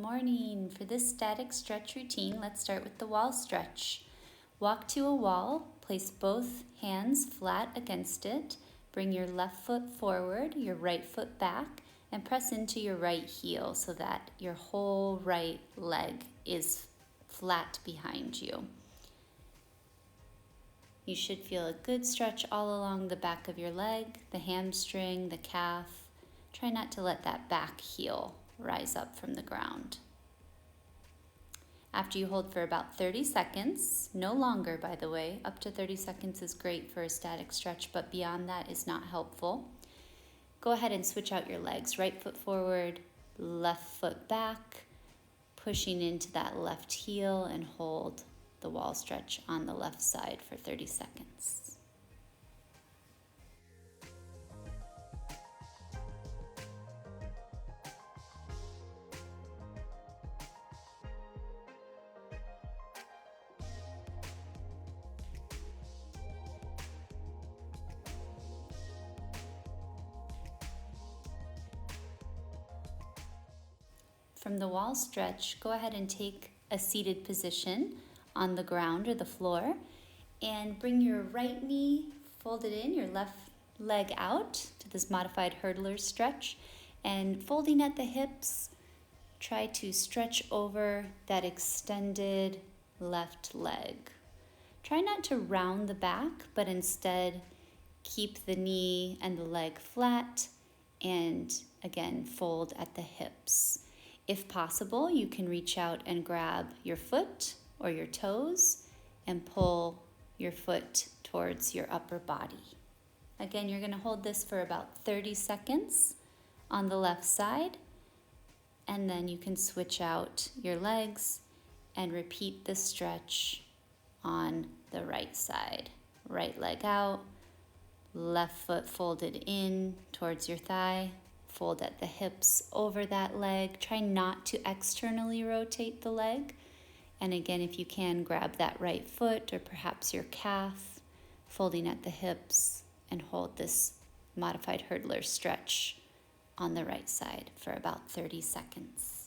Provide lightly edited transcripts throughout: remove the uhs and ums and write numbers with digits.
morning. For this static stretch routine, let's start with the wall stretch. Walk to a wall, place both hands flat against it, bring your left foot forward, your right foot back, and press into your right heel so that your whole right leg is flat behind you. You should feel a good stretch all along the back of your leg, the hamstring, the calf. Try not to let that back heel rise up from the ground. After you hold for about 30 seconds, no longer by the way, up to 30 seconds is great for a static stretch, but beyond that is not helpful. Go ahead and switch out your legs, right foot forward, left foot back, pushing into that left heel and hold the wall stretch on the left side for 30 seconds. From the wall stretch, go ahead and take a seated position on the ground or the floor and bring your right knee folded in, your left leg out to this modified hurdler stretch, and folding at the hips, try to stretch over that extended left leg. Try not to round the back, but instead keep the knee and the leg flat and again fold at the hips. If possible, you can reach out and grab your foot or your toes and pull your foot towards your upper body. Again, you're going to hold this for about 30 seconds on the left side, and then you can switch out your legs and repeat the stretch on the right side. Right leg out, left foot folded in towards your thigh. Fold at the hips over that leg. Try not to externally rotate the leg. And again, if you can, grab that right foot or perhaps your calf, folding at the hips, and hold this modified hurdler stretch on the right side for about 30 seconds.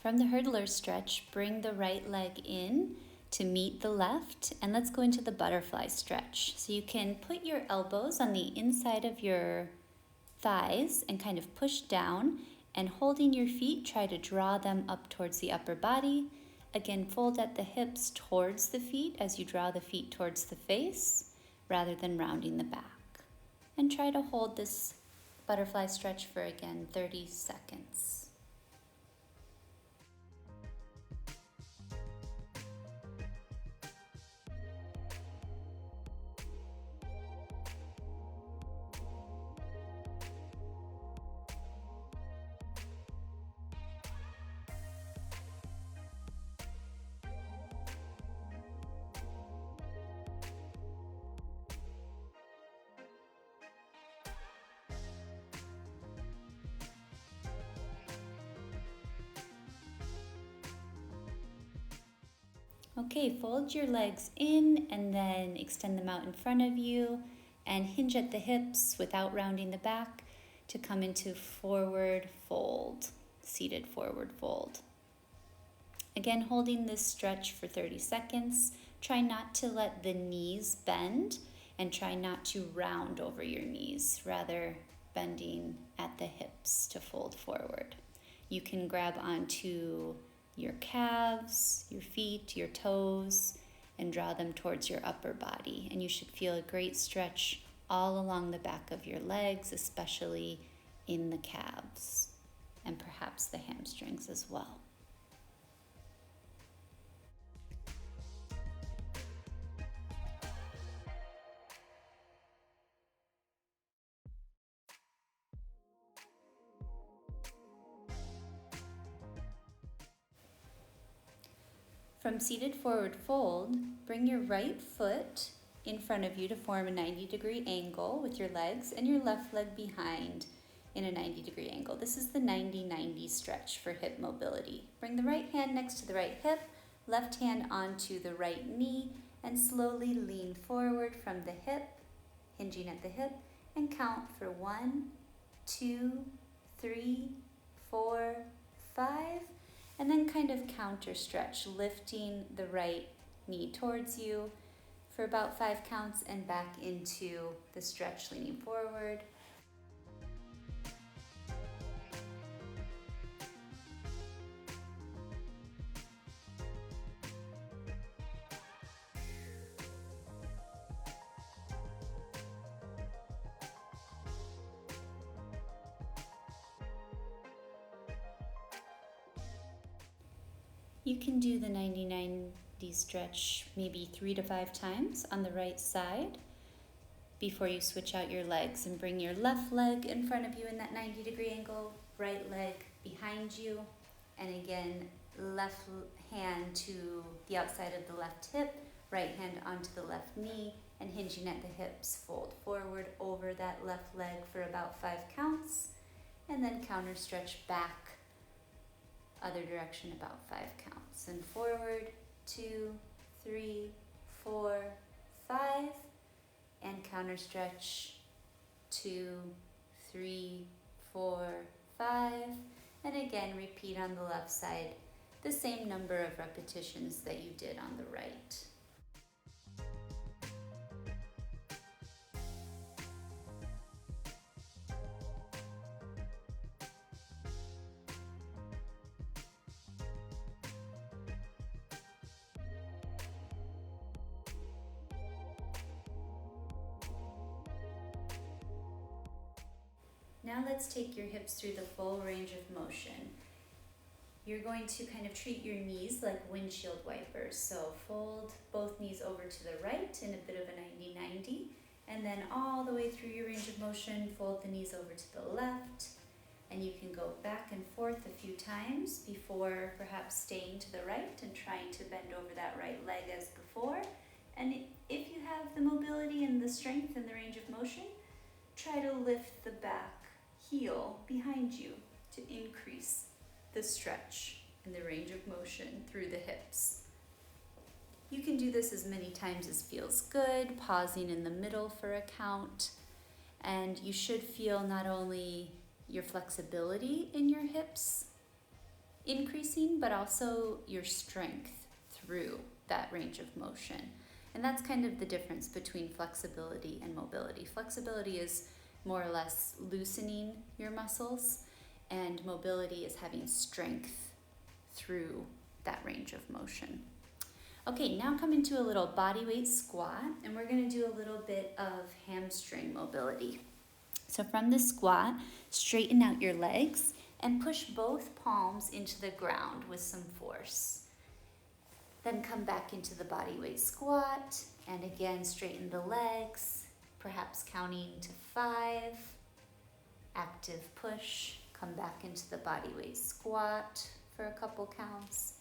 From the hurdler stretch, bring the right leg in to meet the left, and let's go into the butterfly stretch. So you can put your elbows on the inside of your thighs and kind of push down, and holding your feet, try to draw them up towards the upper body. Again, fold at the hips towards the feet as you draw the feet towards the face, rather than rounding the back. And try to hold this butterfly stretch for, again, 30 seconds. Okay, fold your legs in and then extend them out in front of you and hinge at the hips without rounding the back to come into forward fold, seated forward fold. Again, holding this stretch for 30 seconds. Try not to let the knees bend and try not to round over your knees, rather bending at the hips to fold forward. You can grab onto your calves, your feet, your toes, and draw them towards your upper body. And you should feel a great stretch all along the back of your legs, especially in the calves and perhaps perhaps the hamstrings as well. From seated forward fold, bring your right foot in front of you to form a 90-degree angle with your legs and your left leg behind in a 90-degree angle. This is the 90-90 stretch for hip mobility. Bring the right hand next to the right hip, left hand onto the right knee, and slowly lean forward from the hip, hinging at the hip, and count for 1, 2, 3, 4, 5, and then kind of counter stretch, lifting the right knee towards you for about 5 counts and back into the stretch, leaning forward. You can do the 90-90 stretch maybe 3 to 5 times on the right side before you switch out your legs, and bring your left leg in front of you in that 90-degree angle, right leg behind you, and again, left hand to the outside of the left hip, right hand onto the left knee, and hinging at the hips, fold forward over that left leg for about 5 counts, and then counter stretch back other direction about 5 counts, and forward 2, 3, 4, 5, and counter stretch 2, 3, 4, 5, and again repeat on the left side the same number of repetitions that you did on the right. Now let's take your hips through the full range of motion. You're going to kind of treat your knees like windshield wipers. So fold both knees over to the right in a bit of a 90-90, and then all the way through your range of motion, fold the knees over to the left, and you can go back and forth a few times before perhaps staying to the right and trying to bend over that right leg as before. And if you have the mobility and the strength and the range of motion, try to lift the back heel behind you to increase the stretch and the range of motion through the hips. You can do this as many times as feels good, pausing in the middle for a count, and you should feel not only your flexibility in your hips increasing, but also your strength through that range of motion. And that's kind of the difference between flexibility and mobility. Flexibility is more or less loosening your muscles, and mobility is having strength through that range of motion. Okay, now come into a little body weight squat, and we're going to do a little bit of hamstring mobility. So from the squat, straighten out your legs and push both palms into the ground with some force. Then come back into the body weight squat, and again straighten the legs, perhaps counting to 5, active push, come back into the body weight squat for a couple counts,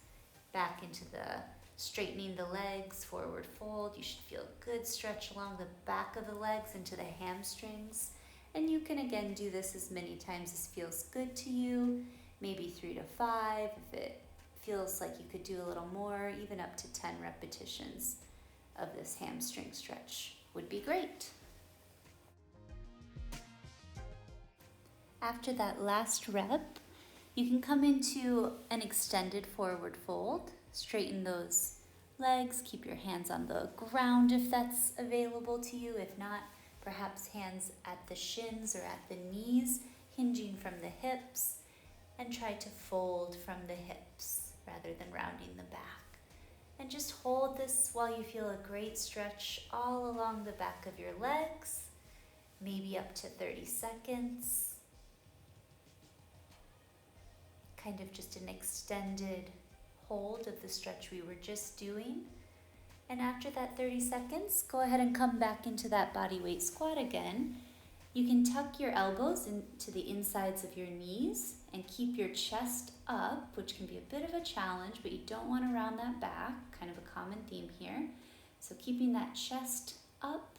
back into the straightening the legs, forward fold. You should feel a good stretch along the back of the legs into the hamstrings, and you can again do this as many times as feels good to you, maybe 3 to 5. If it feels like you could do a little more, even up to 10 repetitions of this hamstring stretch would be great. After that last rep, you can come into an extended forward fold. Straighten those legs, keep your hands on the ground if that's available to you. If not, perhaps hands at the shins or at the knees, hinging from the hips, and try to fold from the hips rather than rounding the back. And just hold this while you feel a great stretch all along the back of your legs, maybe up to 30 seconds. kind of just an extended hold of the stretch we were just doing. And after that 30 seconds, go ahead and come back into that body weight squat again. You can tuck your elbows into the insides of your knees and keep your chest up, which can be a bit of a challenge, but you don't want to round that back, kind of a common theme here. So keeping that chest up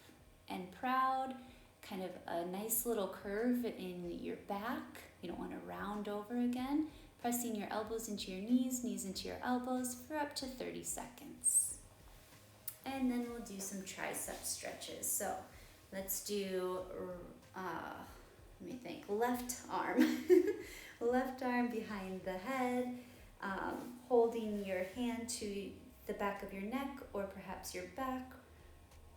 and proud, kind of a nice little curve in your back. You don't want to round over again. Pressing your elbows into your knees, knees into your elbows for up to 30 seconds. And then we'll do some tricep stretches. So let's do, left arm. Left arm behind the head, holding your hand to the back of your neck or perhaps your back,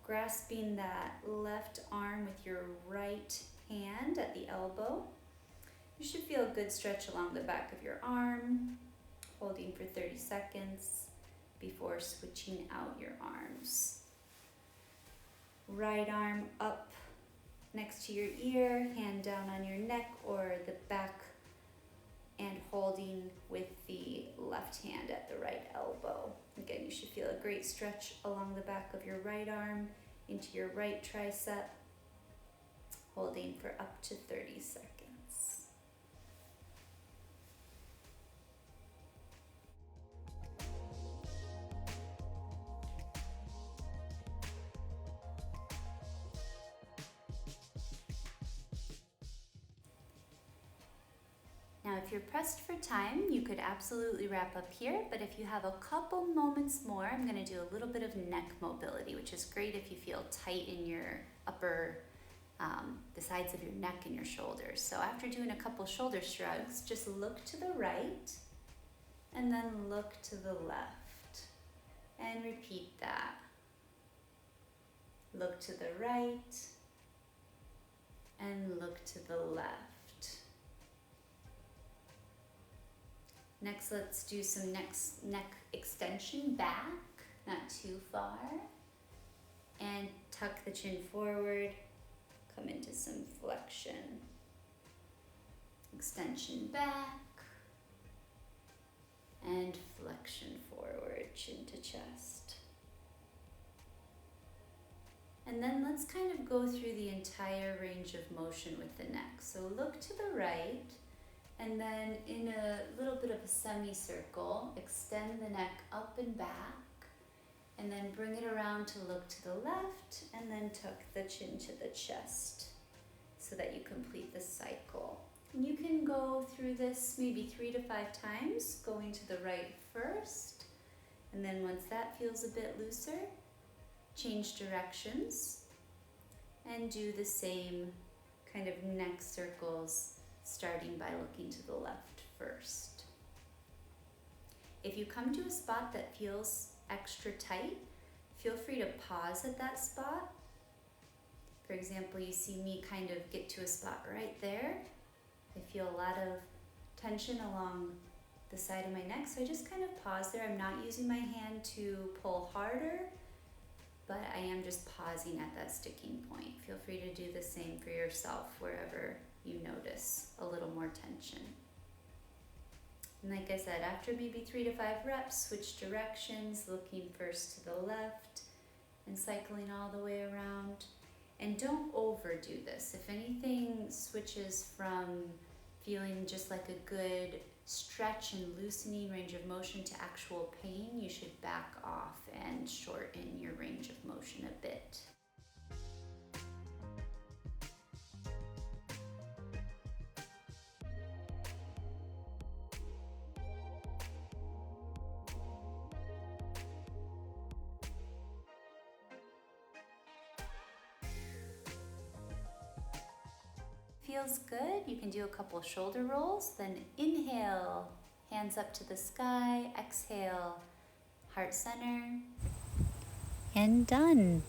grasping that left arm with your right hand at the elbow. You should feel a good stretch along the back of your arm, holding for 30 seconds before switching out your arms. Right arm up next to your ear, hand down on your neck or the back, and holding with the left hand at the right elbow. Again, you should feel a great stretch along the back of your right arm into your right tricep, holding for up to 30 seconds. Now, if you're pressed for time, you could absolutely wrap up here, but if you have a couple moments more, I'm going to do a little bit of neck mobility, which is great if you feel tight in your upper, the sides of your neck and your shoulders. So after doing a couple shoulder shrugs, just look to the right and then look to the left and repeat that. Look to the right and look to the left. Next, let's do some neck extension back, not too far. And tuck the chin forward, come into some flexion. Extension back, and flexion forward, chin to chest. And then let's kind of go through the entire range of motion with the neck. So look to the right, and then in a little bit of a semicircle, extend the neck up and back, and then bring it around to look to the left, and then tuck the chin to the chest so that you complete the cycle. And you can go through this maybe 3 to 5 times, going to the right first, and then once that feels a bit looser, change directions and do the same kind of neck circles, starting by looking to the left first. If you come to a spot that feels extra tight, feel free to pause at that spot. For example, you see me kind of get to a spot right there. I feel a lot of tension along the side of my neck, so I just kind of pause there. I'm not using my hand to pull harder, but I am just pausing at that sticking point. Feel free to do the same for yourself wherever you notice a little more tension. And like I said, after maybe 3 to 5 reps, switch directions, looking first to the left and cycling all the way around. And don't overdo this. If anything switches from feeling just like a good stretch and loosening range of motion to actual pain, you should back off and shorten your range of motion a bit. Feels good. You can do a couple shoulder rolls, then inhale, hands up to the sky, exhale, heart center, and done.